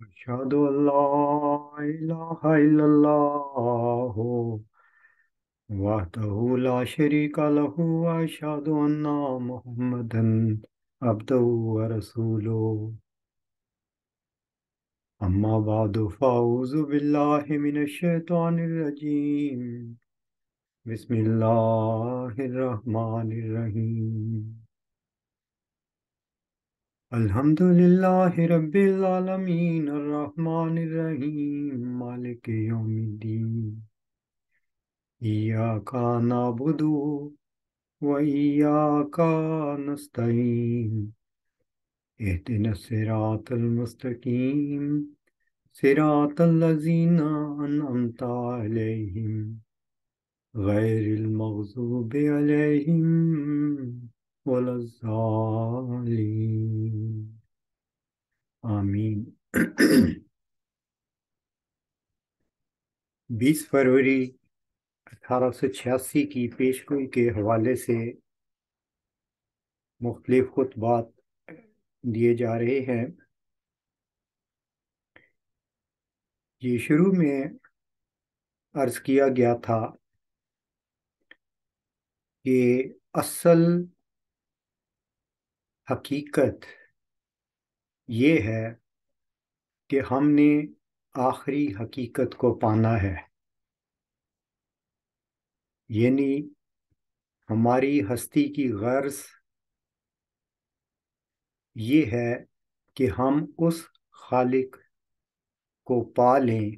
أشهد أن لا إله إلا الله وحده لا شريك له وأشهد أن محمدا عبده ورسوله أما بعد فأعوذ بالله من الشيطان الرجيم بسم الله الرحمن الرحيم الحمد لله رب العالمين الرحمن الرحيم مالك يوم الدين إياك نعبد وإياك نستعين اهدنا الصراط المستقيم صراط الذين أنعمت عليهم غير المغضوب عليهم ولا الضالين آمین 20 فروری 1886 کی پیشگوئی کے حوالے سے مختلف خطبات دیے جا رہے ہیں۔ یہ شروع میں عرض کیا گیا تھا کہ اصل حقیقت یہ ہے کہ ہم نے آخری حقیقت کو پانا ہے، یعنی ہماری ہستی کی غرض یہ ہے کہ ہم اس خالق کو پا لیں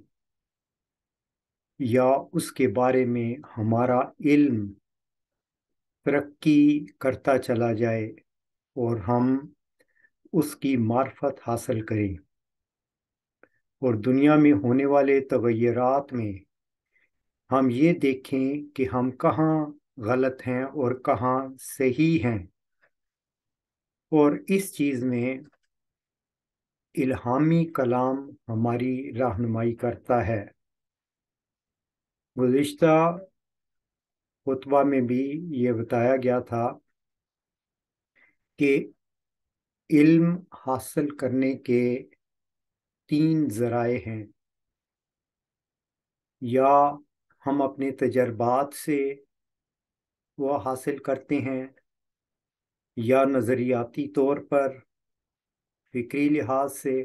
یا اس کے بارے میں ہمارا علم ترقی کرتا چلا جائے اور ہم اس کی معرفت حاصل کریں اور دنیا میں ہونے والے تغیرات میں ہم یہ دیکھیں کہ ہم کہاں غلط ہیں اور کہاں صحیح ہیں، اور اس چیز میں الہامی کلام ہماری رہنمائی کرتا ہے۔ گزشتہ خطبہ میں بھی یہ بتایا گیا تھا کہ علم حاصل کرنے کے 3 ذرائع ہیں، یا ہم اپنے تجربات سے وہ حاصل کرتے ہیں، یا نظریاتی طور پر فکری لحاظ سے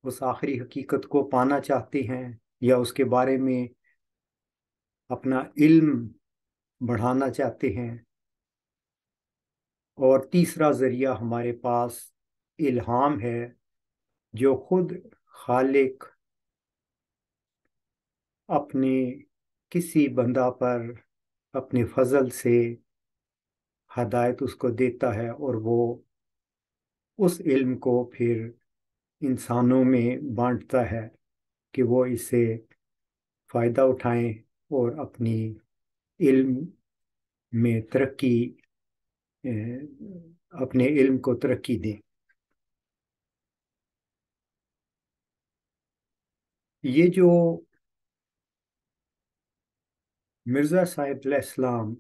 اس آخری حقیقت کو پانا چاہتے ہیں یا اس کے بارے میں اپنا علم بڑھانا چاہتے ہیں، اور تیسرا ذریعہ ہمارے پاس الہام ہے جو خود خالق اپنے کسی بندہ پر اپنے فضل سے ہدایت اس کو دیتا ہے، اور وہ اس علم کو پھر انسانوں میں بانٹتا ہے کہ وہ اس سے فائدہ اٹھائیں اور اپنی علم میں ترقی اپنے علم کو ترقی دیں۔ یہ جو مرزا صاحب علیہ السلام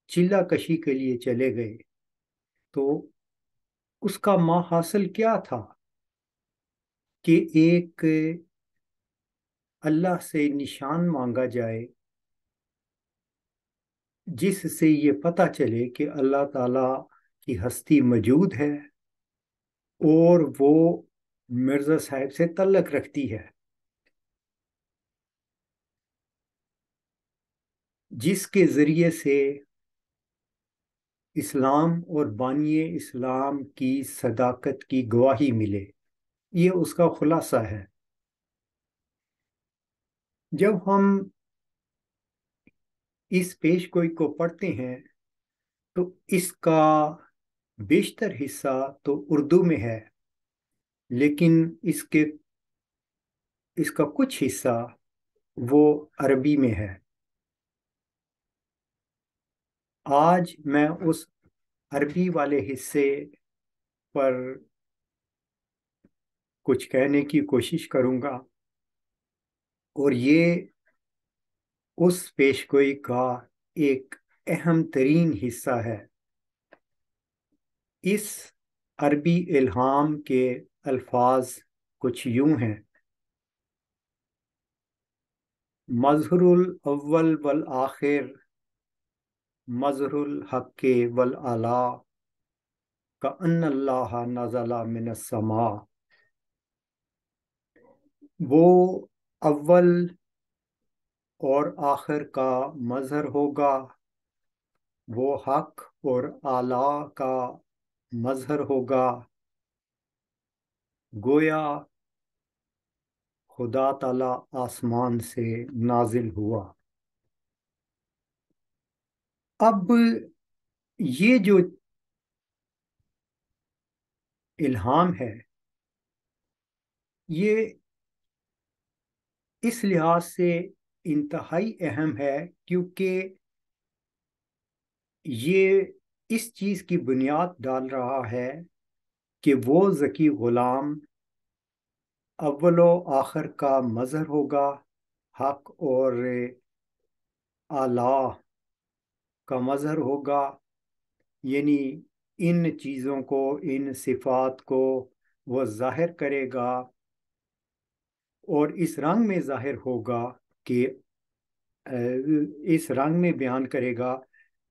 چلہ کشی کے لیے چلے گئے تو اس کا ماحصل کیا تھا کہ ایک اللہ سے نشان مانگا جائے جس سے یہ پتہ چلے کہ اللہ تعالیٰ کی ہستی موجود ہے اور وہ مرزا صاحب سے تعلق رکھتی ہے، جس کے ذریعے سے اسلام اور بانی اسلام کی صداقت کی گواہی ملے۔ یہ اس کا خلاصہ ہے۔ جب ہم اس پیش گوئی کو پڑھتے ہیں تو اس کا بیشتر حصہ تو اردو میں ہے، لیکن اس کا کچھ حصہ وہ عربی میں ہے۔ آج میں اس عربی والے حصے پر کچھ کہنے کی کوشش کروں گا، اور یہ اس پیش گوئی کا ایک اہم ترین حصہ ہے۔ اس عربی الہام کے الفاظ کچھ یوں ہیں: مظہر الاول والآخر، مظہر الحق والآلا، کأن اللہ نزل من السماء۔ وہ اول اور آخر کا مظہر ہوگا، وہ حق اور اعلیٰ کا مظہر ہوگا، گویا خدا تعالی آسمان سے نازل ہوا۔ اب یہ جو الہام ہے، یہ اس لحاظ سے انتہائی اہم ہے کیونکہ یہ اس چیز کی بنیاد ڈال رہا ہے کہ وہ ذکی غلام اول و آخر کا مظہر ہوگا، حق اور اعلیٰ کا مظہر ہوگا، یعنی ان چیزوں کو، ان صفات کو وہ ظاہر کرے گا، اور اس رنگ میں ظاہر ہوگا کہ اس رنگ میں بیان کرے گا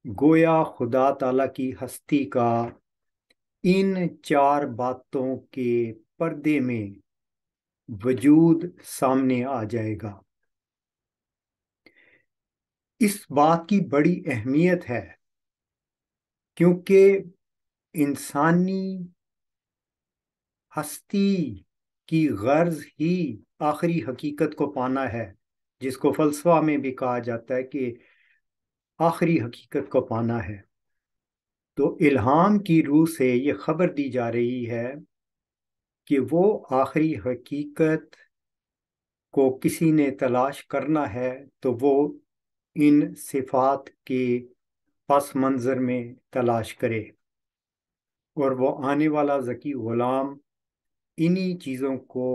گویا خدا تعالیٰ کی ہستی کا ان چار باتوں کے پردے میں وجود سامنے آ جائے گا۔ اس بات کی بڑی اہمیت ہے کیونکہ انسانی ہستی کی غرض ہی آخری حقیقت کو پانا ہے، جس کو فلسفہ میں بھی کہا جاتا ہے کہ آخری حقیقت کو پانا ہے۔ تو الہام کی روح سے یہ خبر دی جا رہی ہے کہ وہ آخری حقیقت کو کسی نے تلاش کرنا ہے تو وہ ان صفات کے پس منظر میں تلاش کرے، اور وہ آنے والا ذکی غلام انہی چیزوں کو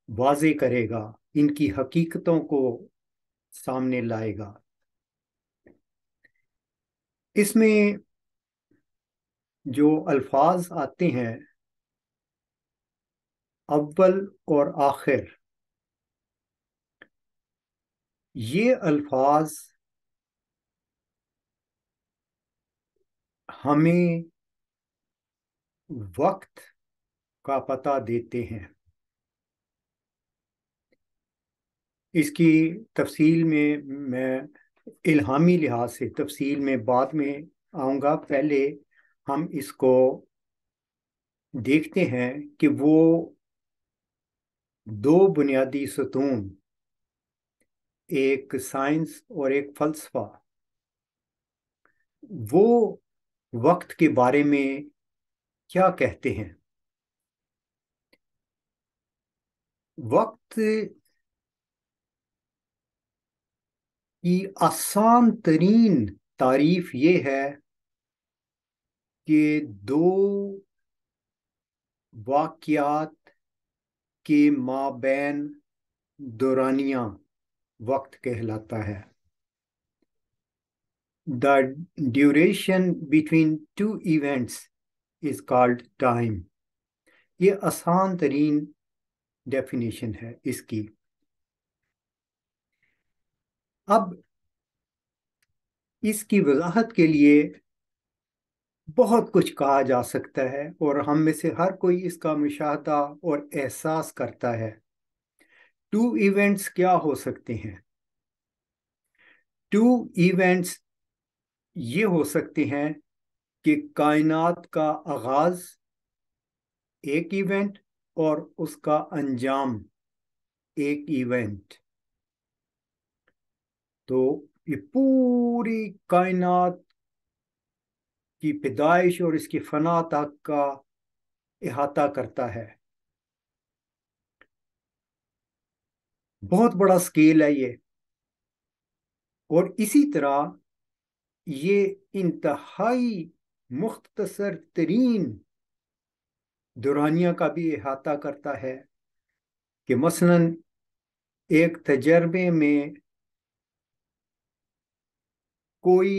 واضح کرے گا، ان کی حقیقتوں کو سامنے لائے گا۔ اس میں جو الفاظ آتے ہیں اول اور آخر، یہ الفاظ ہمیں وقت کا پتہ دیتے ہیں۔ اس کی تفصیل میں الہامی لحاظ سے تفصیل میں بعد میں آؤں گا، پہلے ہم اس کو دیکھتے ہیں کہ وہ دو بنیادی ستون، ایک سائنس اور ایک فلسفہ، وہ وقت کے بارے میں کیا کہتے ہیں۔ وقت کی آسان ترین تعریف یہ ہے کہ دو واقعات کے مابین دورانیہ وقت کہلاتا ہے۔ The duration between two events is called time۔ یہ آسان ترین ڈیفینیشن ہے اس کی۔ اب اس کی وضاحت کے لیے بہت کچھ کہا جا سکتا ہے، اور ہم میں سے ہر کوئی اس کا مشاہدہ اور احساس کرتا ہے۔ ٹو ایونٹس کیا ہو سکتے ہیں؟ ٹو ایونٹس یہ ہو سکتے ہیں کہ کائنات کا آغاز ایک ایونٹ اور اس کا انجام ایک ایونٹ۔ تو یہ پوری کائنات کی پیدائش اور اس کی فنا تک کا احاطہ کرتا ہے۔ بہت بڑا سکیل ہے یہ، اور اسی طرح یہ انتہائی مختصر ترین دورانیہ کا بھی احاطہ کرتا ہے کہ مثلاً ایک تجربے میں کوئی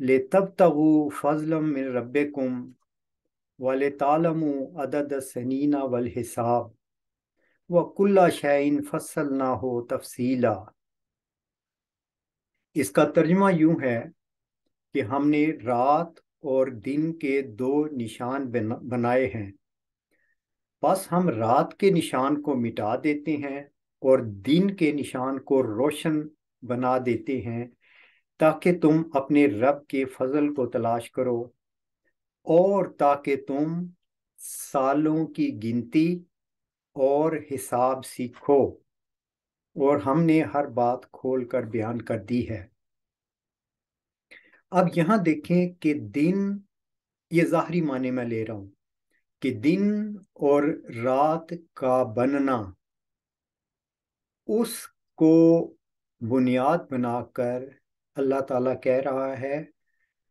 لِتَبْتَغُوا فَضْلًا مِّن رَبِّكُمْ وَلِتَعْلَمُوا عَدَدَ السِّنِينَ وَالْحِسَابَ وَكُلَّ شَيْءٍ فَصَّلْنَاهُ تَفْصِيلًا۔ اس کا ترجمہ یوں ہے کہ ہم نے رات اور دن کے دو نشان بنائے ہیں، بس ہم رات کے نشان کو مٹا دیتے ہیں اور دن کے نشان کو روشن بنا دیتے ہیں تاکہ تم اپنے رب کے فضل کو تلاش کرو اور تاکہ تم سالوں کی گنتی اور حساب سیکھو، اور ہم نے ہر بات کھول کر بیان کر دی ہے۔ اب یہاں دیکھیں کہ دن، یہ ظاہری معنی میں لے رہا ہوں کہ دن اور رات کا بننا، اس کو بنیاد بنا کر اللہ تعالیٰ کہہ رہا ہے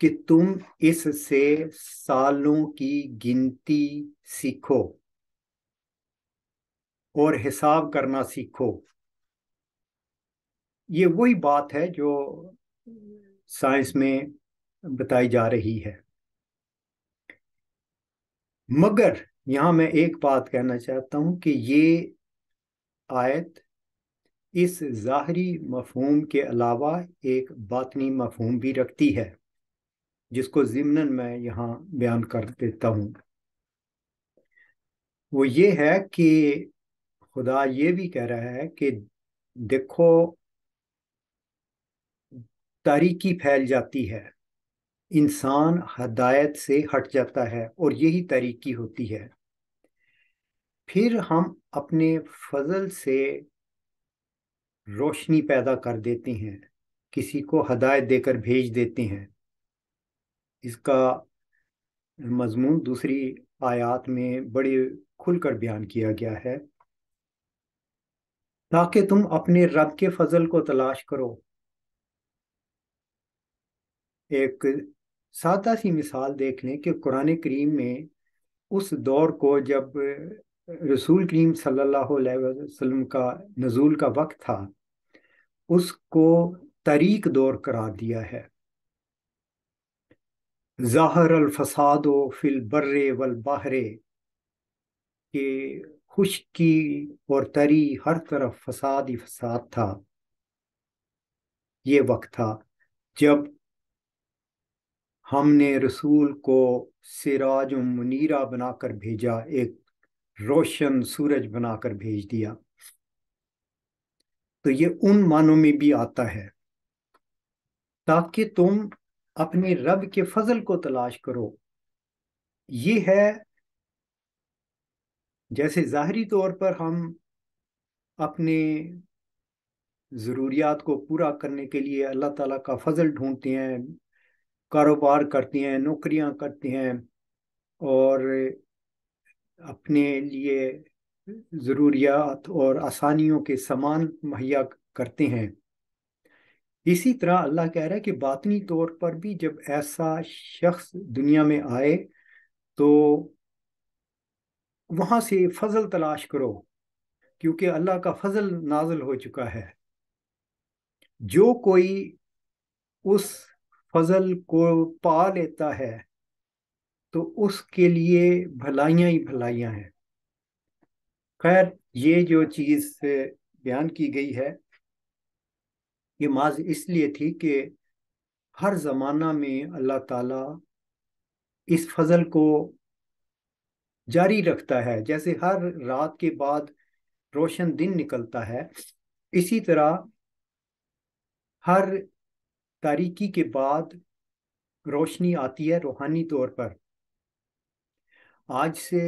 کہ تم اس سے سالوں کی گنتی سیکھو اور حساب کرنا سیکھو۔ یہ وہی بات ہے جو سائنس میں بتائی جا رہی ہے، مگر یہاں میں ایک بات کہنا چاہتا ہوں کہ یہ آیت اس ظاہری مفہوم کے علاوہ ایک باطنی مفہوم بھی رکھتی ہے، جس کو ضمناً میں یہاں بیان کر دیتا ہوں۔ وہ یہ ہے کہ خدا یہ بھی کہہ رہا ہے کہ دیکھو تاریکی پھیل جاتی ہے، انسان ہدایت سے ہٹ جاتا ہے اور یہی تاریکی ہوتی ہے، پھر ہم اپنے فضل سے روشنی پیدا کر دیتے ہیں، کسی کو ہدایت دے کر بھیج دیتے ہیں۔ اس کا مضمون دوسری آیات میں بڑے کھل کر بیان کیا گیا ہے، تاکہ تم اپنے رب کے فضل کو تلاش کرو۔ ایک سادہ سی مثال دیکھ لیں کہ قرآن کریم میں اس دور کو جب رسول کریم صلی اللہ علیہ وسلم کا نزول کا وقت تھا، اس کو طریق دور قرار دیا ہے۔ ظاہر الفساد فی البر والبحر، کہ خشکی اور تری ہر طرف فساد ہی فساد تھا۔ یہ وقت تھا جب ہم نے رسول کو سراج منیرہ بنا کر بھیجا، ایک روشن سورج بنا کر بھیج دیا۔ تو یہ ان معنوں میں بھی آتا ہے تاکہ تم اپنے رب کے فضل کو تلاش کرو۔ یہ ہے جیسے ظاہری طور پر ہم اپنے ضروریات کو پورا کرنے کے لیے اللہ تعالیٰ کا فضل ڈھونڈتے ہیں، کاروبار کرتے ہیں، نوکریاں کرتے ہیں اور اپنے لیے ضروریات اور آسانیوں کے سامان مہیا کرتے ہیں، اسی طرح اللہ کہہ رہا ہے کہ باطنی طور پر بھی جب ایسا شخص دنیا میں آئے تو وہاں سے فضل تلاش کرو، کیونکہ اللہ کا فضل نازل ہو چکا ہے۔ جو کوئی اس فضل کو پا لیتا ہے تو اس کے لیے بھلائیاں ہی بھلائیاں ہیں۔ خیر، یہ جو چیز بیان کی گئی ہے یہ محض اس لیے تھی کہ ہر زمانہ میں اللہ تعالیٰ اس فضل کو جاری رکھتا ہے، جیسے ہر رات کے بعد روشن دن نکلتا ہے، اسی طرح ہر تاریکی کے بعد روشنی آتی ہے روحانی طور پر۔ آج سے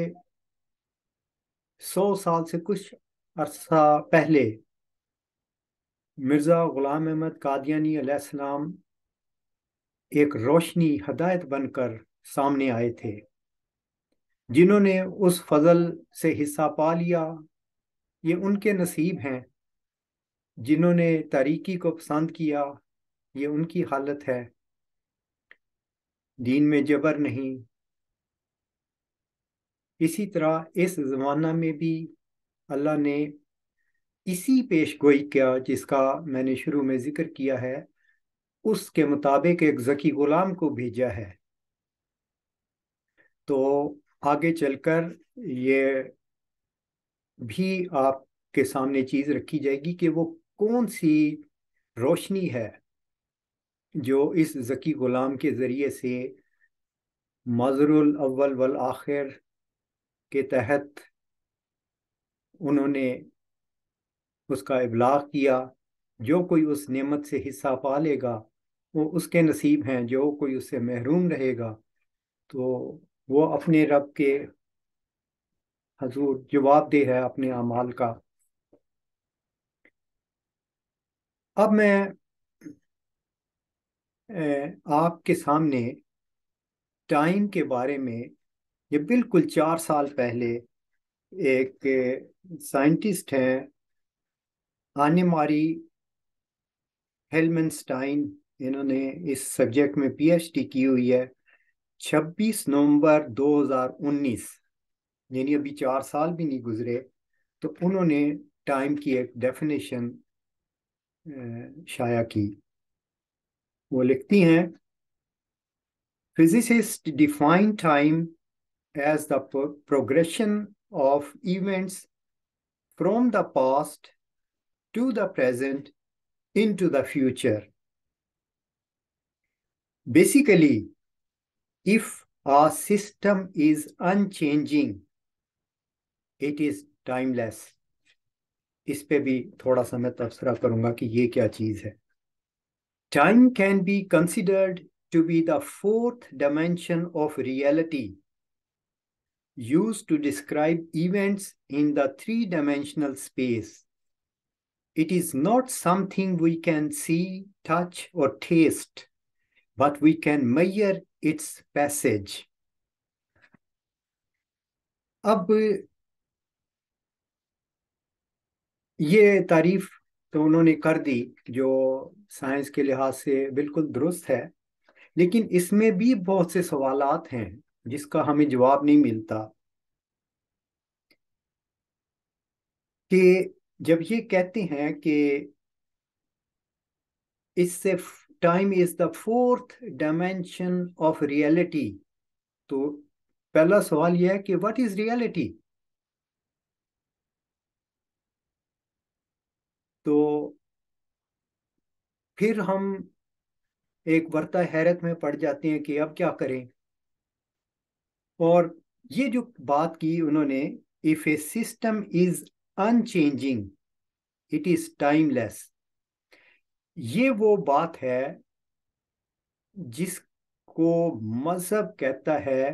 100 سال سے کچھ عرصہ پہلے مرزا غلام احمد قادیانی علیہ السلام ایک روشنی ہدایت بن کر سامنے آئے تھے، جنہوں نے اس فضل سے حصہ پا لیا یہ ان کے نصیب ہیں، جنہوں نے تاریکی کو پسند کیا یہ ان کی حالت ہے۔ دین میں جبر نہیں۔ اسی طرح اس زمانہ میں بھی اللہ نے اسی پیش گوئی کیا جس کا میں نے شروع میں ذکر کیا ہے اس کے مطابق ایک ذکی غلام کو بھیجا ہے، تو آگے چل کر یہ بھی آپ کے سامنے چیز رکھی جائے گی کہ وہ کون سی روشنی ہے جو اس ذکی غلام کے ذریعے سے مظہر الاول والآخر کے تحت انہوں نے اس کا ابلاغ کیا۔ جو کوئی اس نعمت سے حصہ پا لے گا وہ اس کے نصیب ہیں، جو کوئی اس سے محروم رہے گا تو وہ اپنے رب کے حضور جواب دہ ہے اپنے اعمال کا۔ اب میں آپ کے سامنے ٹائم کے بارے میں، یہ بالکل 4 سال پہلے ایک سائنٹسٹ ہیں آنے ماری ہیلمنسٹائن، انہوں نے اس سبجیکٹ میں پی ایچ ڈی کی ہوئی ہے۔ 26 نومبر 2019، یعنی ابھی 4 سال بھی نہیں گزرے، تو انہوں نے ٹائم کی ایک ڈیفینیشن شائع کی۔ وہ لکھتی ہیں، physicists define time as the progression of events from the past to the present into the future. Basically, if a system is unchanging, it is timeless. اس پہ بھی تھوڑا سا میں تبصرہ کروں گا کہ یہ کیا چیز ہے۔ Time can be considered to be the fourth dimension of reality, used to describe events in the three-dimensional space. It is not something we can see, touch, or taste, but we can measure its passage. اب یہ تعریف تو انہوں نے کر دی جو science کے لحاظ سے بالکل درست ہے، لیکن اس میں بھی بہت سے سوالات ہیں جس کا ہمیں جواب نہیں ملتا، کہ جب یہ کہتے ہیں کہ اس سے time is the fourth dimension of reality, تو پہلا سوال یہ ہے کہ واٹ از ریئلٹی؟ تو پھر ہم ایک ورطہ حیرت میں پڑ جاتے ہیں کہ اب کیا کریں۔ اور یہ جو بات کی انہوں نے، if a system is unchanging it is timeless، یہ وہ بات ہے جس کو مذہب کہتا ہے،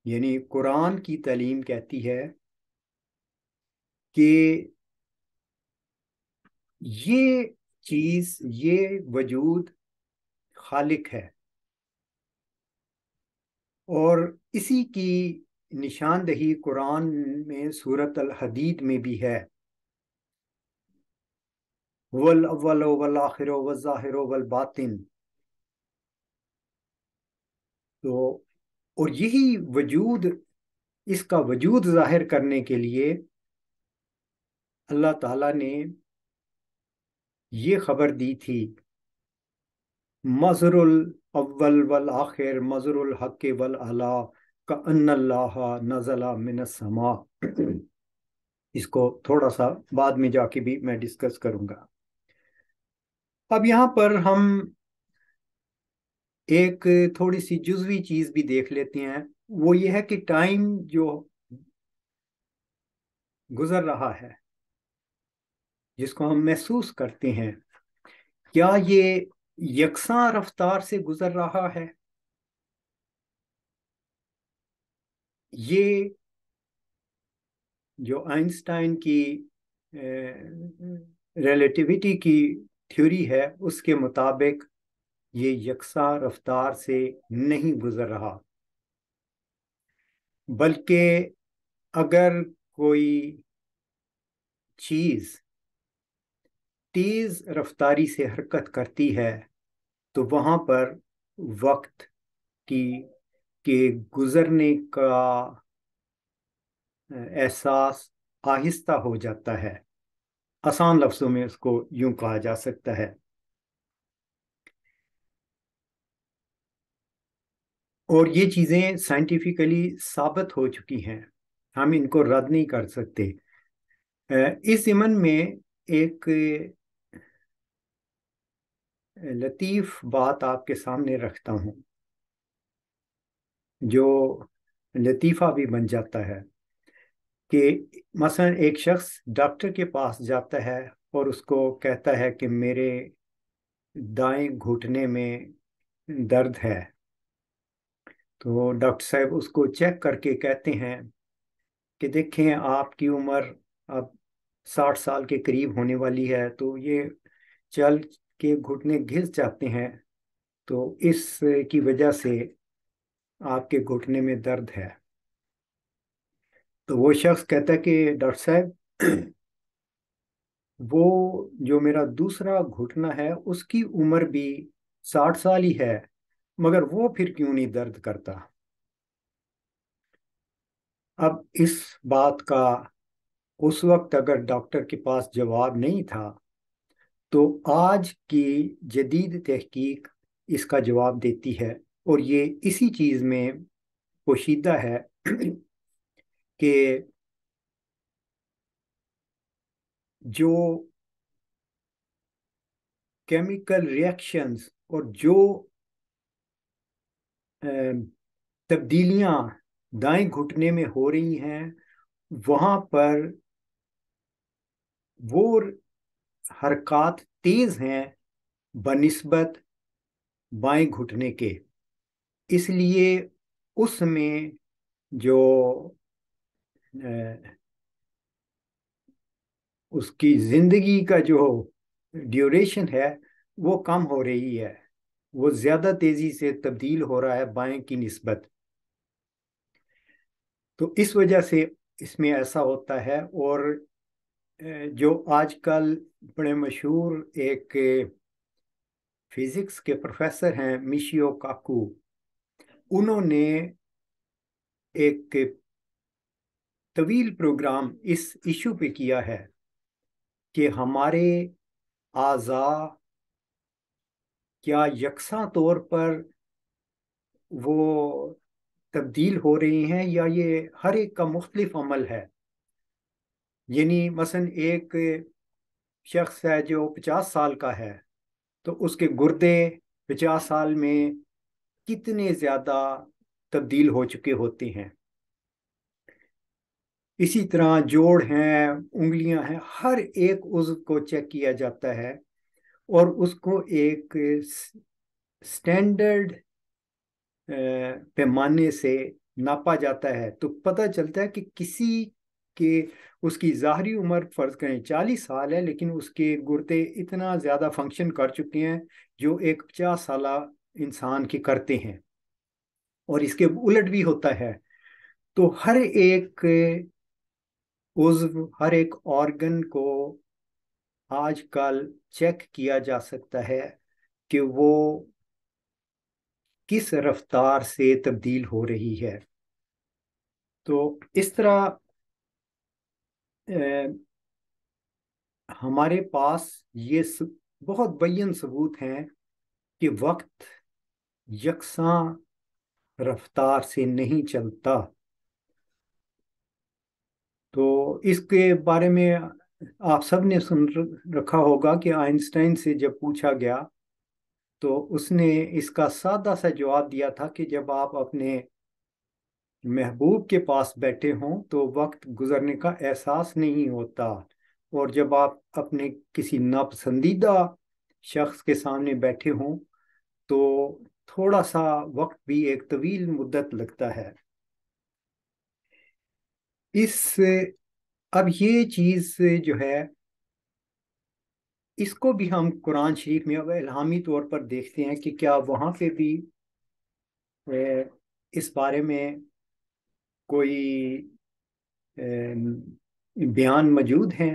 یعنی قرآن کی تعلیم کہتی ہے کہ یہ چیز، یہ وجود خالق ہے، اور اسی کی نشاندہی قرآن میں سورۃ الحدید میں بھی ہے، وَالْأَوَّلُ وَالْآخِرُ وَالظَّاهِرُ وَالْبَاطِنُ۔ تو اور یہی وجود، اس کا وجود ظاہر کرنے کے لیے اللہ تعالیٰ نے یہ خبر دی تھی، مظہر الاول والآخر مظہر الحق والعلا کأن اللہ نزل من السماء۔ اس کو تھوڑا سا بعد میں جا کے بھی میں ڈسکس کروں گا۔ اب یہاں پر ہم ایک تھوڑی سی جزوی چیز بھی دیکھ لیتے ہیں، وہ یہ ہے کہ ٹائم جو گزر رہا ہے، جس کو ہم محسوس کرتے ہیں، کیا یہ یکساں رفتار سے گزر رہا ہے؟ یہ جو آئنسٹائن کی ریلیٹیوٹی کی تھیوری ہے اس کے مطابق یہ یکساں رفتار سے نہیں گزر رہا، بلکہ اگر کوئی چیز تیز رفتاری سے حرکت کرتی ہے تو وہاں پر وقت کی کے گزرنے کا احساس آہستہ ہو جاتا ہے۔ آسان لفظوں میں اس کو یوں کہا جا سکتا ہے۔ اور یہ چیزیں سائنٹیفکلی ثابت ہو چکی ہیں، ہم ان کو رد نہیں کر سکتے۔ اس ضمن میں ایک لطیف بات آپ کے سامنے رکھتا ہوں، جو لطیفہ بھی بن جاتا ہے، کہ مثلا ایک شخص ڈاکٹر کے پاس جاتا ہے اور اس کو کہتا ہے کہ میرے دائیں گھٹنے میں درد ہے، تو ڈاکٹر صاحب اس کو چیک کر کے کہتے ہیں کہ دیکھیں آپ کی عمر اب 60 سال کے قریب ہونے والی ہے، تو یہ چل کے گھٹنے گھس جاتے ہیں، تو اس کی وجہ سے آپ کے گھٹنے میں درد ہے۔ تو وہ شخص کہتا ہے کہ ڈاکٹر صاحب وہ جو میرا دوسرا گھٹنا ہے اس کی عمر بھی 60 سال ہی ہے، مگر وہ پھر کیوں نہیں درد کرتا؟ اب اس بات کا اس وقت اگر ڈاکٹر کے پاس جواب نہیں تھا، تو آج کی جدید تحقیق اس کا جواب دیتی ہے، اور یہ اسی چیز میں پوشیدہ ہے کہ جو کیمیکل ریئیکشنز اور جو تبدیلیاں دائیں گھٹنے میں ہو رہی ہیں، وہاں پر وہ حرکات تیز ہیں بنسبت بائیں گھٹنے کے، اس لیے اس میں جو اس کی زندگی کا جو ڈیوریشن ہے وہ کم ہو رہی ہے، وہ زیادہ تیزی سے تبدیل ہو رہا ہے بائیں کی نسبت۔ تو اس وجہ سے اس میں ایسا ہوتا ہے۔ اور جو آج کل بڑے مشہور ایک فزکس کے پروفیسر ہیں میشیو کاکو، انہوں نے ایک طویل پروگرام اس ایشو پہ کیا ہے کہ ہمارے اعضاء کیا یکساں طور پر وہ تبدیل ہو رہی ہیں، یا یہ ہر ایک کا مختلف عمل ہے۔ یعنی مثلا ایک شخص ہے جو 50 سال کا ہے، تو اس کے گردے 50 سال میں کتنے زیادہ تبدیل ہو چکے ہوتے ہیں۔ اسی طرح جوڑ ہیں، انگلیاں ہیں، ہر ایک عضو کو چیک کیا جاتا ہے اور اس کو ایک سٹینڈرڈ پیمانے سے ناپا جاتا ہے، تو پتہ چلتا ہے کہ کسی کے اس کی ظاہری عمر فرض کریں 40 سال ہے، لیکن اس کے گردے اتنا زیادہ فنکشن کر چکے ہیں جو ایک 50 سالہ انسان کے کرتے ہیں، اور اس کے الٹ بھی ہوتا ہے۔ تو ہر ایک عضو، ہر ایک آرگن کو آج کل چیک کیا جا سکتا ہے کہ وہ کس رفتار سے تبدیل ہو رہی ہے۔ تو اس طرح ہمارے پاس یہ بہت بین ثبوت ہیں کہ وقت یکساں رفتار سے نہیں چلتا۔ تو اس کے بارے میں آپ سب نے سن رکھا ہوگا کہ آئنسٹائن سے جب پوچھا گیا تو اس نے اس کا سادہ سا جواب دیا تھا کہ جب آپ اپنے محبوب کے پاس بیٹھے ہوں تو وقت گزرنے کا احساس نہیں ہوتا، اور جب آپ اپنے کسی ناپسندیدہ شخص کے سامنے بیٹھے ہوں تو تھوڑا سا وقت بھی ایک طویل مدت لگتا ہے۔ اس اب یہ چیز جو ہے، اس کو بھی ہم قرآن شریف میں اب الہامی طور پر دیکھتے ہیں کہ کیا وہاں پہ بھی اس بارے میں کوئی بیان موجود ہیں۔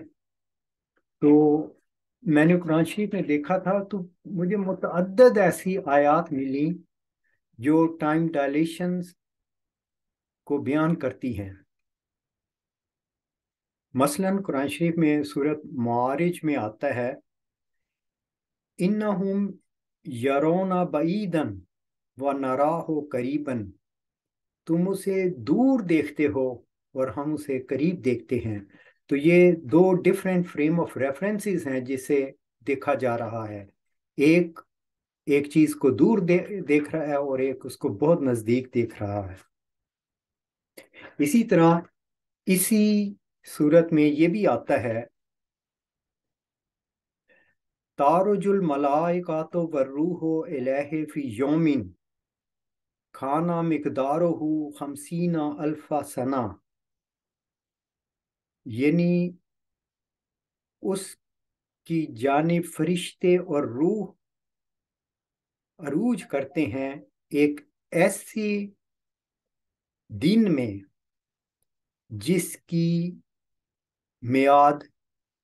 تو میں نے قرآن شریف میں دیکھا تھا تو مجھے متعدد ایسی آیات ملی جو ٹائم ڈائلیشنز کو بیان کرتی ہیں۔ مثلا قرآن شریف میں سورۃ معارج میں آتا ہے، انہم یرون بعیدن وَنَرَاهُ قَرِيبًا، تم اسے دور دیکھتے ہو اور ہم اسے قریب دیکھتے ہیں. تو یہ دو ڈفرینٹ فریم آف ریفرنسز ہیں جسے دیکھا جا رہا ہے. ایک ایک چیز کو دور دیکھ رہا ہے اور ایک اس کو بہت نزدیک دیکھ رہا ہے. اسی طرح اسی صورت میں یہ بھی آتا ہے تارج الملائکۃ والروح الیہ فی یوم کھانا مقدارہ 50,000 سنہ، یعنی اس کی جانب فرشتے اور روح عروج کرتے ہیں ایک ایسی دن میں جس کی میعاد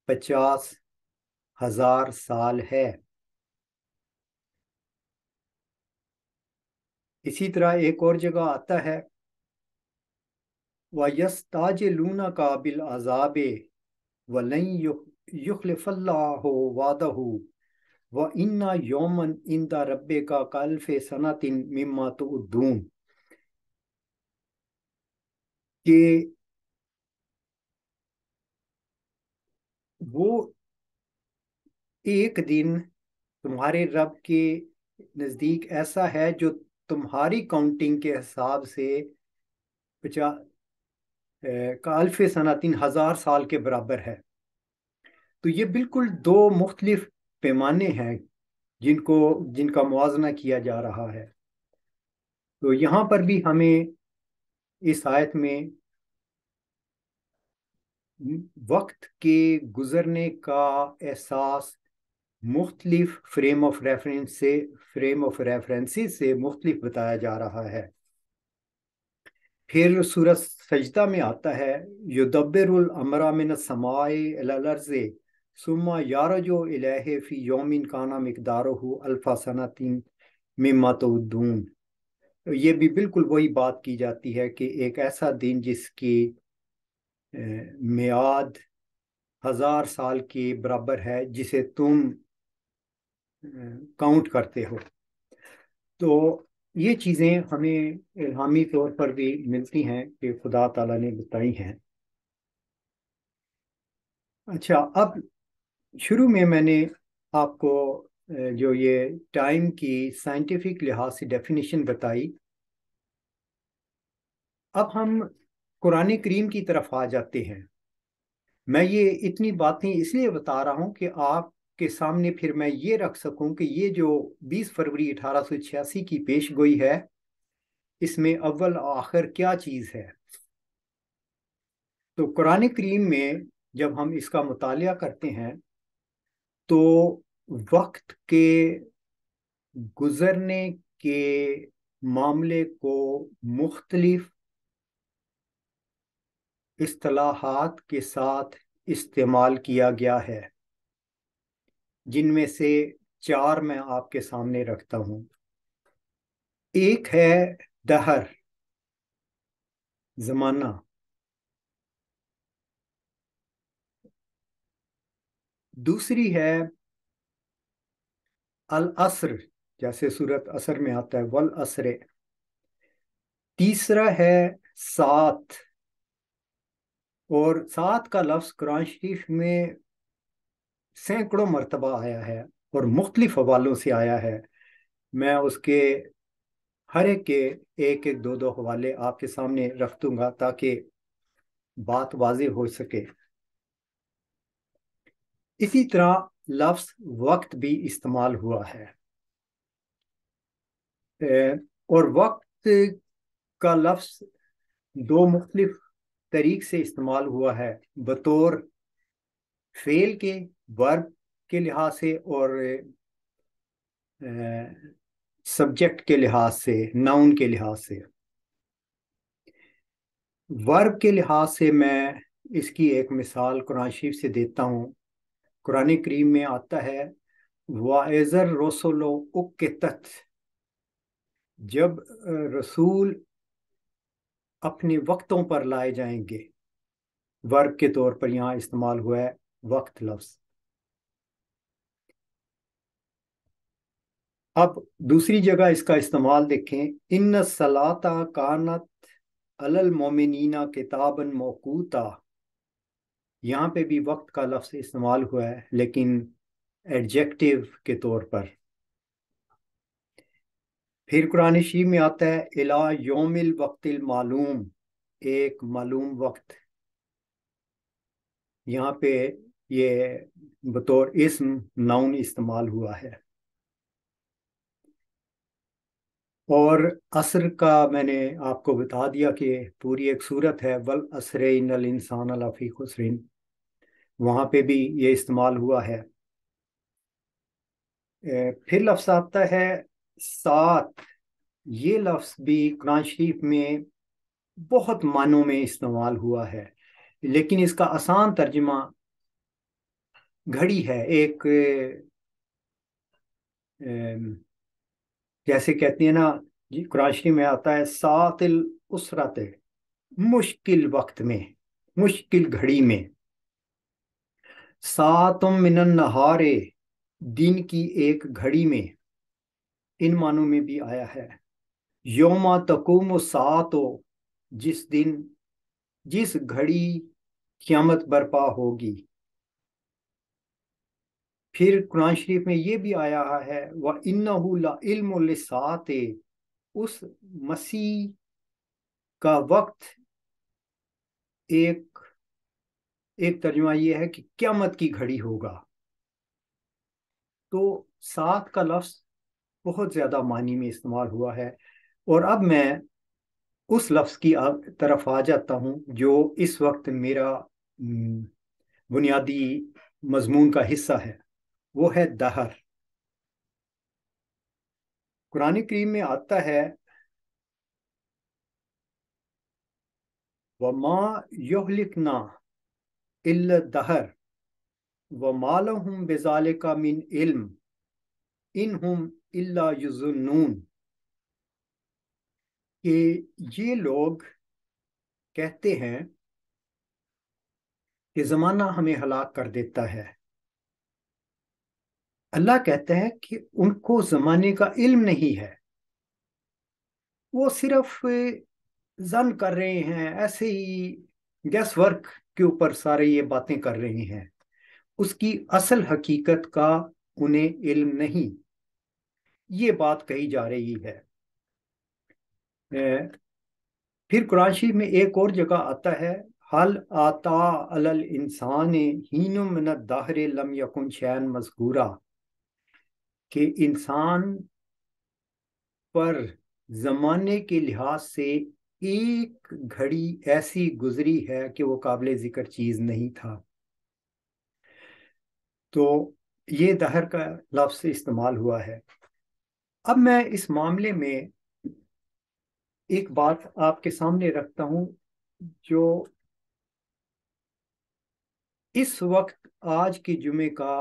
50,000 سال ہے. اسی طرح ایک اور جگہ آتا ہے وَيَسْتَعْجِلُونَكَ بِالْعَذَابِ وَلَنْ يُخْلِفَ اللَّهُ وَعْدَهُ وَإِنَّ يَوْمًا عِنْدَ رَبِّكَ كَأَلْفِ سَنَةٍ مِّمَّا تَعُدُّونَ، کہ وہ ایک دن تمہارے رب کے نزدیک ایسا ہے جو تمہاری کاؤنٹنگ کے حساب سے 50,000 کے برابر ہے. تو یہ بالکل دو مختلف پیمانے ہیں جن کا موازنہ کیا جا رہا ہے. تو یہاں پر بھی ہمیں اس آیت میں وقت کے گزرنے کا احساس مختلف فریم آف ریفرنسز سے مختلف بتایا جا رہا ہے. پھر سورۃ سجدہ میں آتا ہے یدبر الامر من السماء الی الارض ثم یعرج الیہ فی یوم کان مقدارہ 1,000 سنۃ مما تعدون. یہ بھی بالکل وہی بات کی جاتی ہے کہ ایک ایسا دن جس کی میعاد 1,000 سال کے برابر ہے جسے تم کاؤنٹ کرتے ہو. تو یہ چیزیں ہمیں الہامی طور پر بھی ملتی ہیں کہ خدا تعالیٰ نے بتائی ہیں. اچھا، اب شروع میں نے آپ کو جو یہ ٹائم کی سائنٹیفک لحاظ سے ڈیفینیشن بتائی. اب ہم قرآن کریم کی طرف آ جاتے ہیں. میں یہ اتنی باتیں اس لیے بتا رہا ہوں کہ آپ کے سامنے پھر میں یہ رکھ سکوں کہ یہ جو 20 فروری 1886 کی پیش گوئی ہے اس میں اول آخر کیا چیز ہے. تو قرآن کریم میں جب ہم اس کا مطالعہ کرتے ہیں تو وقت کے گزرنے کے معاملے کو مختلف اصطلاحات کے ساتھ استعمال کیا گیا ہے، جن میں سے 4 میں آپ کے سامنے رکھتا ہوں. ایک ہے دہر، زمانہ. دوسری ہے العصر، جیسے سورۃ عصر میں آتا ہے والعصر. تیسرا ہے سات، اور سات کا لفظ قرآن شریف میں سینکڑوں مرتبہ آیا ہے اور مختلف حوالوں سے آیا ہے. میں اس کے ہر ایک کے ایک دو حوالے آپ کے سامنے رکھ دوں گا تاکہ بات واضح ہو سکے. اسی طرح لفظ وقت بھی استعمال ہوا ہے، اور وقت کا لفظ 2 مختلف طریق سے استعمال ہوا ہے، بطور فعل کے، ورب کے لحاظ سے، اور سبجیکٹ کے لحاظ سے، ناؤن کے لحاظ سے. ورب کے لحاظ سے میں اس کی ایک مثال قرآن شریف سے دیتا ہوں. قرآن کریم میں آتا ہے وَإِذَا الرُّسُلُ أُقِّتَتْ، جب رسول اپنے وقتوں پر لائے جائیں گے. ورب کے طور پر یہاں استعمال ہوا ہے وقت لفظ. اب دوسری جگہ اس کا استعمال دیکھیں، ان الصلاۃ کانت علی المؤمنین کتابا موقوتا، یہاں پہ بھی وقت کا لفظ استعمال ہوا ہے لیکن ایڈجیکٹو کے طور پر۔ پھر قرآن شریف میں آتا ہے الی یوم الوقت المعلوم، ایک معلوم وقت، یہاں پہ یہ بطور اسم ناؤن استعمال ہوا ہے۔ اور عصر کا میں نے آپ کو بتا دیا کہ پوری ایک صورت ہے والعصر ان الانسان لفی خسر، وہاں پہ بھی یہ استعمال ہوا ہے۔ پھر لفظ آتا ہے ساتھ، یہ لفظ بھی قرآن شریف میں بہت معنوں میں استعمال ہوا ہے، لیکن اس کا آسان ترجمہ گھڑی ہے، ایک جیسے کہتے ہیں نا جی، قرآن شریف میں آتا ہے سات الاسرت، مشکل وقت میں، مشکل گھڑی میں، ساتم من النہار، دن کی ایک گھڑی میں، ان معنوں میں بھی آیا ہے۔ یوم تقوم الساعۃ، جس دن، جس گھڑی قیامت برپا ہوگی۔ پھر قرآن شریف میں یہ بھی آیا ہے وَإِنَّهُ لَعِلْمٌ لِلسَّاعَةِ، اس مسیح کا وقت، ایک ترجمہ یہ ہے کہ قیامت کی گھڑی ہوگا۔ تو ساتھ کا لفظ بہت زیادہ معنی میں استعمال ہوا ہے۔ اور اب میں اس لفظ کی طرف آ جاتا ہوں جو اس وقت میرا بنیادی مضمون کا حصہ ہے، وہ ہے دہر۔ قرآن کریم میں آتا ہے وَمَا يُهْلِكْنَا إِلَّا الدَّهْرَ وَمَا لَهُم بِذَلِكَ مِنْ عِلْمٍ إِنْ هُمْ إِلَّا يَظُنُّونَ، کہ یہ لوگ کہتے ہیں کہ زمانہ ہمیں ہلاک کر دیتا ہے، اللہ کہتا ہے کہ ان کو زمانے کا علم نہیں ہے، وہ صرف زن کر رہے ہیں، ایسے ہی گیس ورک کے اوپر سارے یہ باتیں کر رہے ہیں، اس کی اصل حقیقت کا انہیں علم نہیں، یہ بات کہی جا رہی ہے۔ پھر قرآن شریف میں ایک اور جگہ آتا ہے حل آتا علی الانسان حین من الدہر لم یکن شیئا مذکورا، کہ انسان پر زمانے کے لحاظ سے ایک گھڑی ایسی گزری ہے کہ وہ قابل ذکر چیز نہیں تھا۔ تو یہ دہر کا لفظ استعمال ہوا ہے۔ اب میں اس معاملے میں ایک بات آپ کے سامنے رکھتا ہوں جو اس وقت آج کے جمعے کا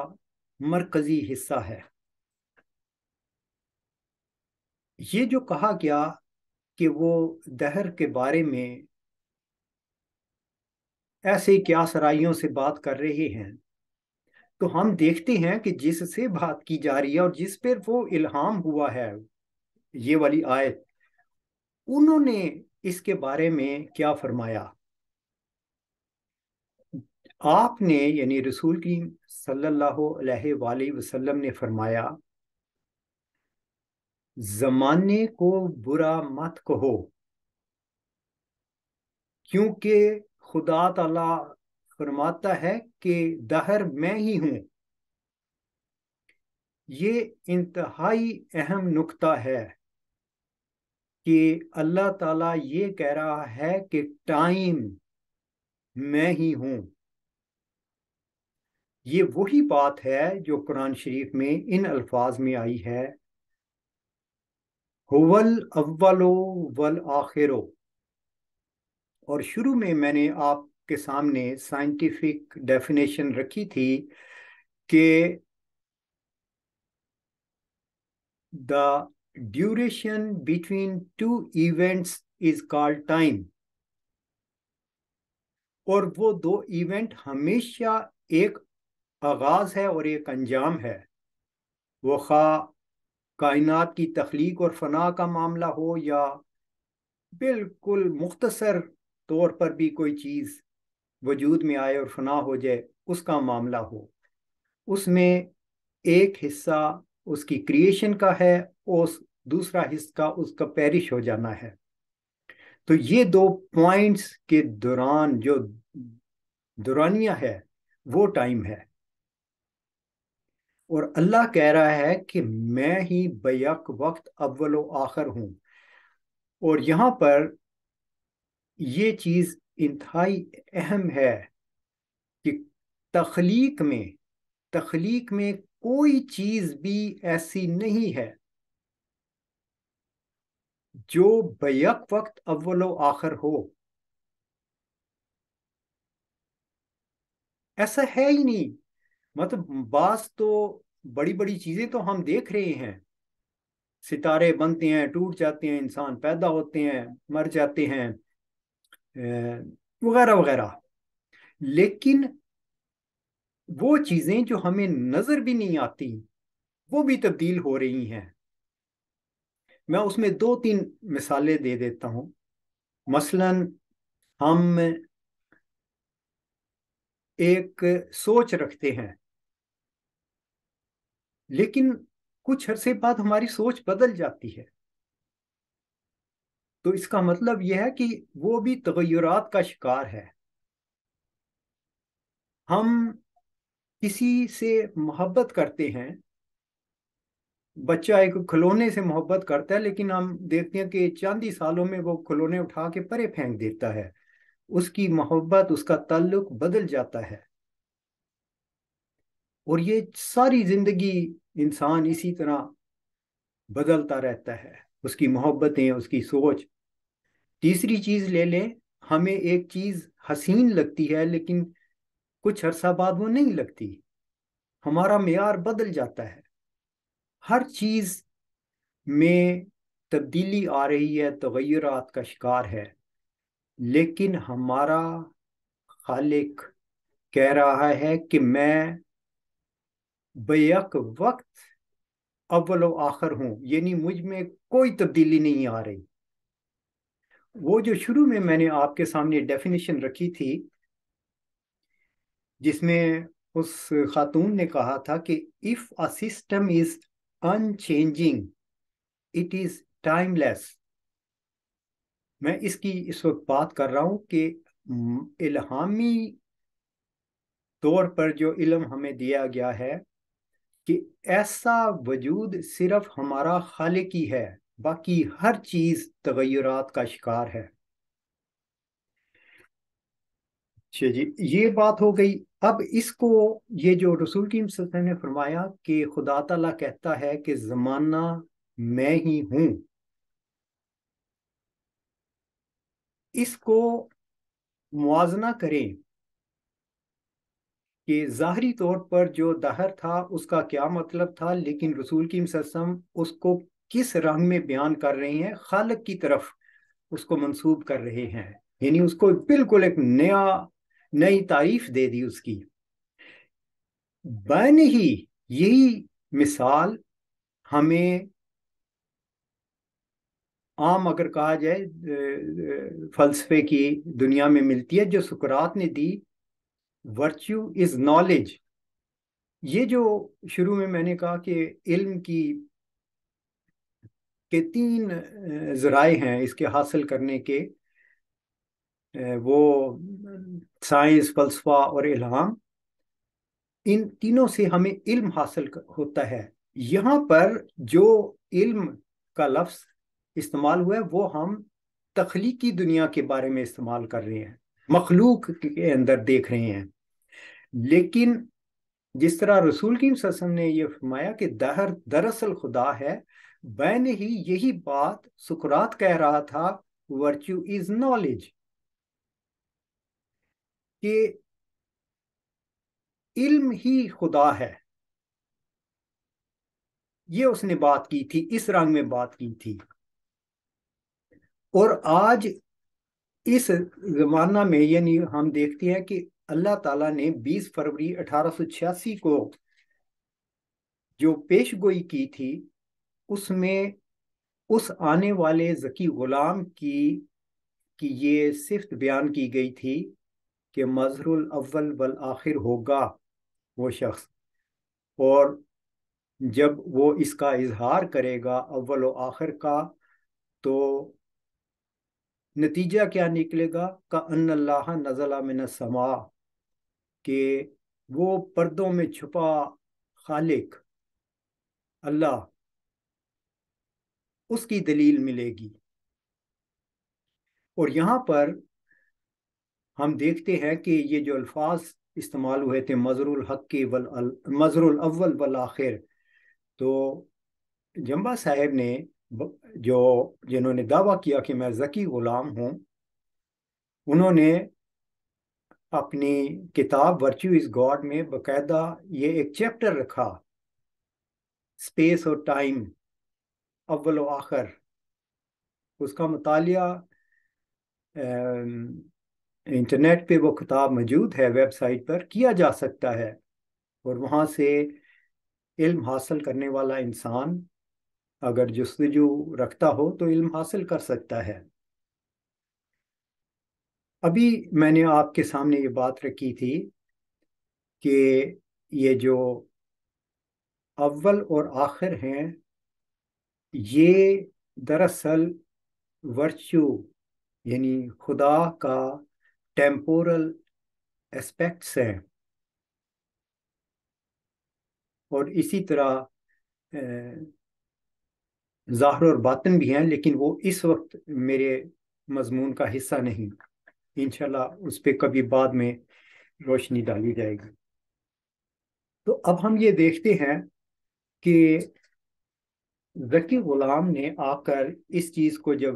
مرکزی حصہ ہے۔ یہ جو کہا گیا کہ وہ دہر کے بارے میں ایسے کیا سرائیوں سے بات کر رہے ہیں، تو ہم دیکھتے ہیں کہ جس سے بات کی جا رہی ہے اور جس پر وہ الہام ہوا ہے، یہ والی آیت، انہوں نے اس کے بارے میں کیا فرمایا۔ آپ نے یعنی رسول کریم صلی اللہ علیہ وآلہ وسلم نے فرمایا زمانے کو برا مت کہو، کیونکہ خدا تعالی فرماتا ہے کہ دہر میں ہی ہوں۔ یہ انتہائی اہم نکتہ ہے کہ اللہ تعالیٰ یہ کہہ رہا ہے کہ ٹائم میں ہی ہوں۔ یہ وہی بات ہے جو قرآن شریف میں ان الفاظ میں آئی ہے هو الاول والآخر، اور شروع میں نے آپ کے سامنے سائنٹیفک ڈیفینیشن رکھی تھی کہ the duration between two events is called time، اور وہ دو ایونٹ ہمیشہ ایک آغاز ہے اور ایک انجام ہے، وہ خواہ کائنات کی تخلیق اور فنا کا معاملہ ہو، یا بالکل مختصر طور پر بھی کوئی چیز وجود میں آئے اور فنا ہو جائے، اس کا معاملہ ہو، اس میں ایک حصہ اس کی کریشن کا ہے اور دوسرا حصہ اس کا پیرش ہو جانا ہے۔ تو یہ دو پوائنٹس کے دوران جو دورانیہ ہے وہ ٹائم ہے، اور اللہ کہہ رہا ہے کہ میں ہی بیک وقت اول و آخر ہوں۔ اور یہاں پر یہ چیز انتہائی اہم ہے کہ تخلیق میں کوئی چیز بھی ایسی نہیں ہے جو بیک وقت اول و آخر ہو، ایسا ہے ہی نہیں۔ مطلب بعض تو بڑی بڑی چیزیں تو ہم دیکھ رہے ہیں، ستارے بنتے ہیں، ٹوٹ جاتے ہیں، انسان پیدا ہوتے ہیں، مر جاتے ہیں، وغیرہ وغیرہ، لیکن وہ چیزیں جو ہمیں نظر بھی نہیں آتی وہ بھی تبدیل ہو رہی ہیں۔ میں اس میں دو تین مثالیں دے دیتا ہوں۔ مثلا ہم ایک سوچ رکھتے ہیں، لیکن کچھ عرصے بعد ہماری سوچ بدل جاتی ہے، تو اس کا مطلب یہ ہے کہ وہ بھی تغیرات کا شکار ہے۔ ہم کسی سے محبت کرتے ہیں، بچہ ایک کھلونے سے محبت کرتا ہے، لیکن ہم دیکھتے ہیں کہ چند ہی سالوں میں وہ کھلونے اٹھا کے پرے پھینک دیتا ہے، اس کی محبت، اس کا تعلق بدل جاتا ہے۔ اور یہ ساری زندگی انسان اسی طرح بدلتا رہتا ہے، اس کی محبتیں، اس کی سوچ۔ تیسری چیز لے لیں، ہمیں ایک چیز حسین لگتی ہے لیکن کچھ عرصہ بعد وہ نہیں لگتی، ہمارا معیار بدل جاتا ہے۔ ہر چیز میں تبدیلی آ رہی ہے، تغیرات کا شکار ہے، لیکن ہمارا خالق کہہ رہا ہے کہ میں بیک وقت اول و آخر ہوں، یعنی مجھ میں کوئی تبدیلی نہیں آ رہی۔ وہ جو شروع میں نے آپ کے سامنے ڈیفینیشن رکھی تھی، جس میں اس خاتون نے کہا تھا کہ if a system is unchanging it is timeless، میں اس کی اس وقت بات کر رہا ہوں کہ الہامی طور پر جو علم ہمیں دیا گیا ہے کہ ایسا وجود صرف ہمارا خالق ہی ہے، باقی ہر چیز تغیرات کا شکار ہے۔ اچھا جی، یہ بات ہو گئی۔ اب اس کو، یہ جو رسول کی صلی اللہ علیہ وسلم نے فرمایا کہ خدا تعالیٰ کہتا ہے کہ زمانہ میں ہی ہوں، اس کو موازنہ کریں کہ ظاہری طور پر جو دہر تھا اس کا کیا مطلب تھا، لیکن رسول کی صلی اللہ علیہ وسلم اس کو کس رنگ میں بیان کر رہے ہیں، خالق کی طرف اس کو منسوب کر رہے ہیں، یعنی اس کو بالکل ایک نئی تعریف دے دی اس کی۔ بین ہی یہی مثال ہمیں عام اگر کہا جائے فلسفے کی دنیا میں ملتی ہے، جو سقراط نے دی، ورچو از نالج۔ یہ جو شروع میں نے کہا کہ علم کے تین ذرائع ہیں اس کے حاصل کرنے کے، وہ سائنس، فلسفہ اور الہام، ان تینوں سے ہمیں علم حاصل ہوتا ہے۔ یہاں پر جو علم کا لفظ استعمال ہوا ہے وہ ہم تخلیقی دنیا کے بارے میں استعمال کر رہے ہیں، مخلوق کے اندر دیکھ رہے ہیں، لیکن جس طرح رسول کی صلی اللہ علیہ وسلم نے یہ فرمایا کہ دہر دراصل خدا ہے، بین ہی یہی بات سقراط کہہ رہا تھا، ورچو از نالج، کہ علم ہی خدا ہے۔ یہ اس نے بات کی تھی، اس رنگ میں بات کی تھی۔ اور آج اس زمانہ میں، یعنی ہم دیکھتے ہیں کہ اللہ تعالیٰ نے 20 فروری 1886 کو جو پیش گوئی کی تھی اس میں اس آنے والے ذکی غلام کی یہ صفت بیان کی گئی تھی کہ مظہر الاول والآخر ہوگا وہ شخص، اور جب وہ اس کا اظہار کرے گا اول و آخر کا، تو نتیجہ کیا نکلے گا؟ کأن اللہ نزل من السماء، کہ وہ پردوں میں چھپا خالق اللہ، اس کی دلیل ملے گی۔ اور یہاں پر ہم دیکھتے ہیں کہ یہ جو الفاظ استعمال ہوئے تھے مظہر الاول والآخر، تو جمبا صاحب نے جنہوں نے دعویٰ کیا کہ میں ذکی غلام ہوں، انہوں نے اپنی کتاب ورچو از گاڈ میں باقاعدہ یہ ایک چیپٹر رکھا، اسپیس اور ٹائم، اول و آخر۔ اس کا مطالعہ انٹرنیٹ پہ وہ کتاب موجود ہے، ویب سائٹ پر کیا جا سکتا ہے، اور وہاں سے علم حاصل کرنے والا انسان اگر جستجو رکھتا ہو تو علم حاصل کر سکتا ہے۔ ابھی میں نے آپ کے سامنے یہ بات رکھی تھی کہ یہ جو اول اور آخر ہیں، یہ دراصل ورچو یعنی خدا کا ٹیمپورل اسپیکٹس ہیں، اور اسی طرح ظاہر اور باطن بھی ہیں، لیکن وہ اس وقت میرے مضمون کا حصہ نہیں۔ انشاءاللہ اس پہ کبھی بعد میں روشنی ڈالی جائے گی۔ تو اب ہم یہ دیکھتے ہیں کہ ذکی غلام نے آ کر اس چیز کو جب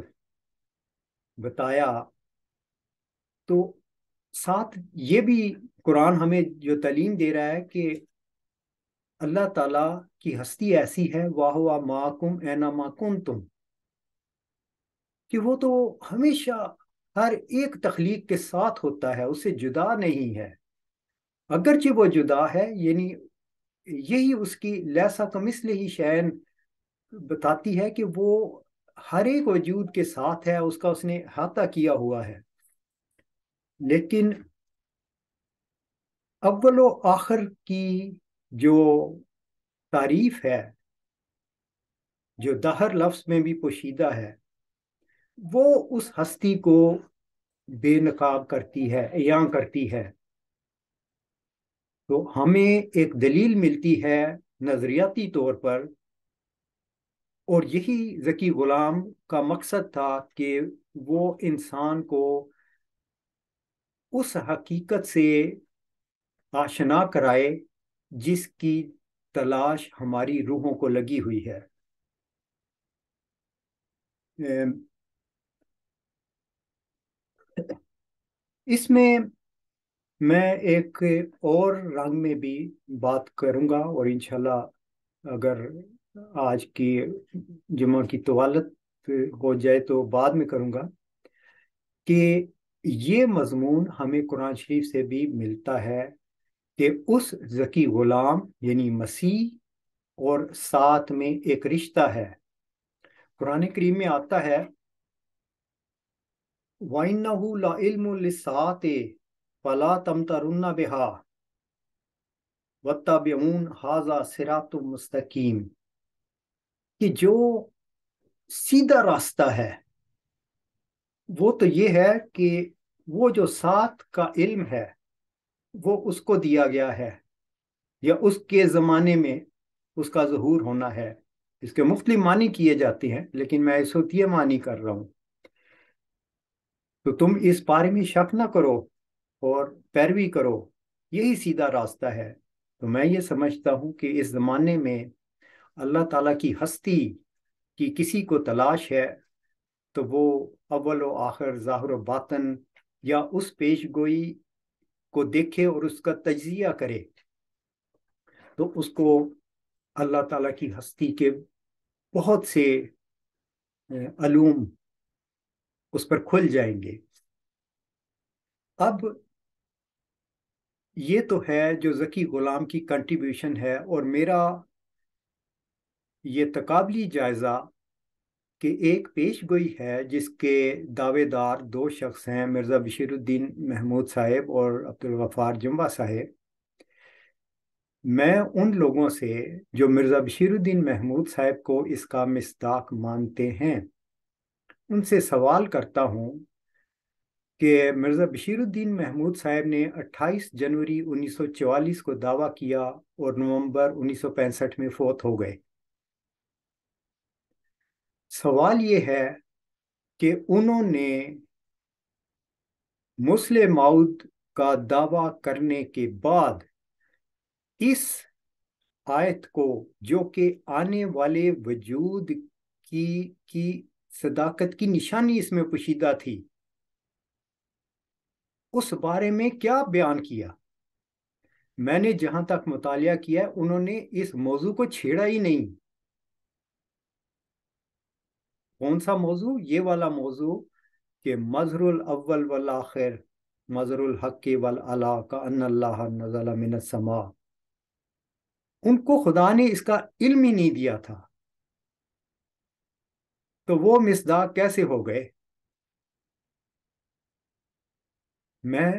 بتایا، تو ساتھ یہ بھی قرآن ہمیں جو تعلیم دے رہا ہے کہ اللہ تعالیٰ کی ہستی ایسی ہے، وَهُوَ مَعَكُمْ أَيْنَمَا كُنْتُمْ، کہ وہ تو ہمیشہ ہر ایک تخلیق کے ساتھ ہوتا ہے، اس سے جدا نہیں ہے۔ اگرچہ وہ جدا ہے، یعنی یہی اس کی لیسا کمثلہ شیئن بتاتی ہے کہ وہ ہر ایک وجود کے ساتھ ہے، اس کا اس نے احاطہ کیا ہوا ہے۔ لیکن اول و آخر کی جو تعریف ہے، جو دہر لفظ میں بھی پوشیدہ ہے، وہ اس ہستی کو بے نقاب کرتی ہے، عیاں کرتی ہے۔ تو ہمیں ایک دلیل ملتی ہے نظریاتی طور پر، اور یہی ذکی غلام کا مقصد تھا کہ وہ انسان کو اس حقیقت سے آشنا کرائے جس کی تلاش ہماری روحوں کو لگی ہوئی ہے۔ اس میں میں ایک اور رنگ میں بھی بات کروں گا، اور انشاءاللہ اگر آج کی جمعہ کی طوالت ہو جائے تو بعد میں کروں گا، کہ یہ مضمون ہمیں قرآن شریف سے بھی ملتا ہے کہ اس ذکی غلام یعنی مسیح اور ساتھ میں ایک رشتہ ہے۔ قرآن کریم میں آتا ہے وَإِنَّهُ لَعِلْمٌ لِلسَّاعَةِ فَلَا تَمْتَرُنَّ بِهَا وَاتَّبِعُونِ هَذَا صِرَاطٌ مُسْتَقِيمٌ، کہ جو سیدھا راستہ ہے وہ تو یہ ہے کہ وہ جو ساتھ کا علم ہے وہ اس کو دیا گیا ہے، یا اس کے زمانے میں اس کا ظہور ہونا ہے۔ اس کے مختلف معنی کیے جاتے ہیں، لیکن میں اس وقت یہ معنی کر رہا ہوں۔ تو تم اس بارے میں شک نہ کرو اور پیروی کرو، یہی سیدھا راستہ ہے۔ تو میں یہ سمجھتا ہوں کہ اس زمانے میں اللہ تعالیٰ کی ہستی کی کسی کو تلاش ہے تو وہ اول و آخر، ظاہر و باطن، یا اس پیش گوئی کو دیکھے اور اس کا تجزیہ کرے، تو اس کو اللہ تعالیٰ کی ہستی کے بہت سے علوم اس پر کھل جائیں گے۔ اب یہ تو ہے جو ذکی غلام کی کنٹریبیوشن ہے، اور میرا یہ تقابلی جائزہ کہ ایک پیش گوئی ہے جس کے دعوے دار دو شخص ہیں، مرزا بشیر الدین محمود صاحب اور عبدالغفار جمبا صاحب۔ میں ان لوگوں سے جو مرزا بشیر الدین محمود صاحب کو اس کا مصداق مانتے ہیں ان سے سوال کرتا ہوں کہ مرزا بشیر الدین محمود صاحب نے 28 جنوری 1944 کو دعویٰ کیا اور نومبر 1965 میں فوت ہو گئے۔ سوال یہ ہے کہ انہوں نے مسلم موعود کا دعویٰ کرنے کے بعد اس آیت کو جو کہ آنے والے وجود کی صداقت کی نشانی اس میں پوشیدہ تھی، اس بارے میں کیا بیان کیا؟ میں نے جہاں تک مطالعہ کیا انہوں نے اس موضوع کو چھیڑا ہی نہیں۔ کون سا موضوع؟ یہ والا موضوع کہ مظہر الاول والآخر مظہر الحق والعلا کأن اللہ نزل من السماء، ان کو خدا نے اس کا علم ہی نہیں دیا تھا، تو وہ مصداق کیسے ہو گئے؟ میں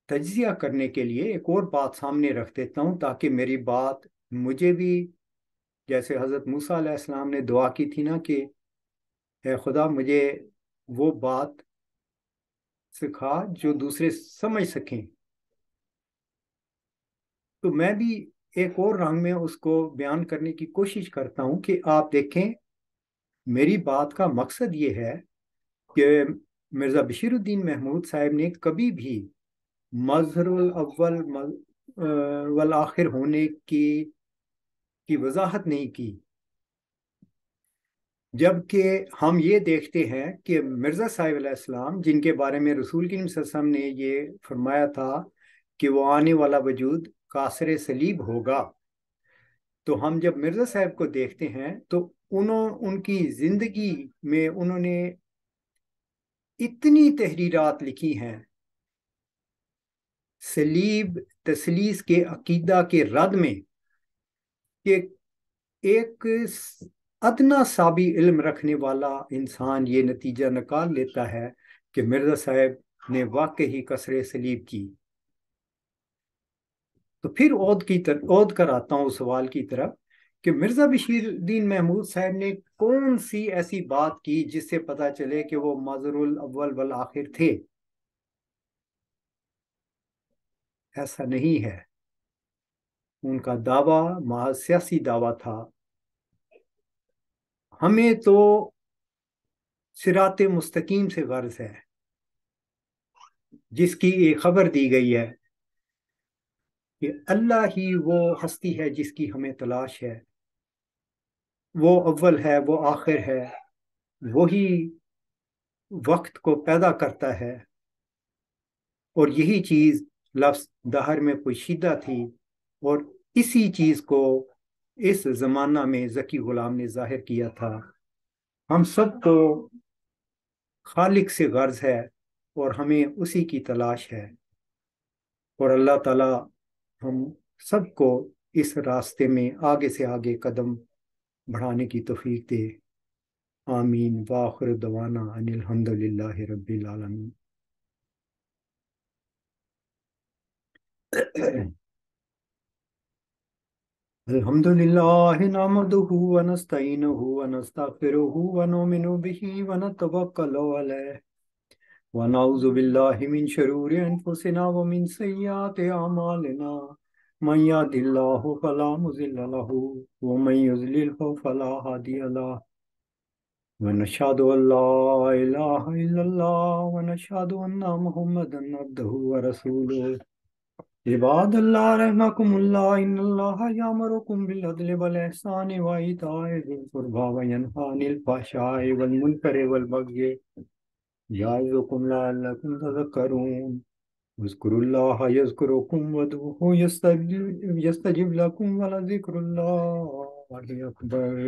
تجزیہ کرنے کے لیے ایک اور بات سامنے رکھ دیتا ہوں تاکہ میری بات مجھے بھی، جیسے حضرت موسیٰ علیہ السلام نے دعا کی تھی نا کہ اے خدا مجھے وہ بات سکھا جو دوسرے سمجھ سکیں، تو میں بھی ایک اور رنگ میں اس کو بیان کرنے کی کوشش کرتا ہوں کہ آپ دیکھیں میری بات کا مقصد یہ ہے کہ مرزا بشیر الدین محمود صاحب نے کبھی بھی مظہر الاول والآخر ہونے کی وضاحت نہیں کی، جبکہ ہم یہ دیکھتے ہیں کہ مرزا صاحب علیہ السلام جن کے بارے میں رسول کریم صلی اللہ علیہ وسلم نے یہ فرمایا تھا کہ وہ آنے والا وجود کاسر صلیب ہوگا، تو ہم جب مرزا صاحب کو دیکھتے ہیں تو ان کی زندگی میں انہوں نے اتنی تحریرات لکھی ہیں صلیب تثلیث کے عقیدہ کے رد میں کہ ایک ادنا سابی علم رکھنے والا انسان یہ نتیجہ نکال لیتا ہے کہ مرزا صاحب نے واقعی کسر صلیب کی۔ تو پھر عود کر آتا ہوں سوال کی طرف کہ مرزا بشیر الدین محمود صاحب نے کون سی ایسی بات کی جس سے پتہ چلے کہ وہ مظہر الاول والآخر تھے؟ ایسا نہیں ہے، ان کا دعویٰ محض سیاسی دعویٰ تھا۔ ہمیں تو صراط مستقیم سے غرض ہے جس کی ایک خبر دی گئی ہے کہ اللہ ہی وہ ہستی ہے جس کی ہمیں تلاش ہے، وہ اول ہے، وہ آخر ہے، وہی وقت کو پیدا کرتا ہے، اور یہی چیز لفظ دہر میں پوشیدہ تھی، اور اسی چیز کو اس زمانہ میں ذکی غلام نے ظاہر کیا تھا۔ ہم سب کو خالق سے غرض ہے اور ہمیں اسی کی تلاش ہے، اور اللہ تعالی ہم سب کو اس راستے میں آگے سے آگے قدم بڑھانے کی توفیق دے۔ آمین وآخر دعوانا ان الحمد للہ رب العالمین۔ الحمد للہ نحمده ونستعینه ونستغفره ونؤمن به ونتوکل علیہ ونعوذ باللہ من شرور انفسنا ومن سیئات اعمالنا، من یهد اللہ فلا مضل له ومن یضلل فلا هادی له، ونشهد ان لا الہ الا اللہ ونشهد ان محمدا عبده ورسوله۔ عباد اللہ رحمکم اللہ ان اللہ یامرکم بالعدل والاحسان وایتاء ذی القربى وینہی عن الفحشاء والمنکر والبغی یعظکم لعلکم تذکرون۔ اذکروا اللہ یذکرکم وادعوہ یستجب لکم ولذکر اللہ اکبر۔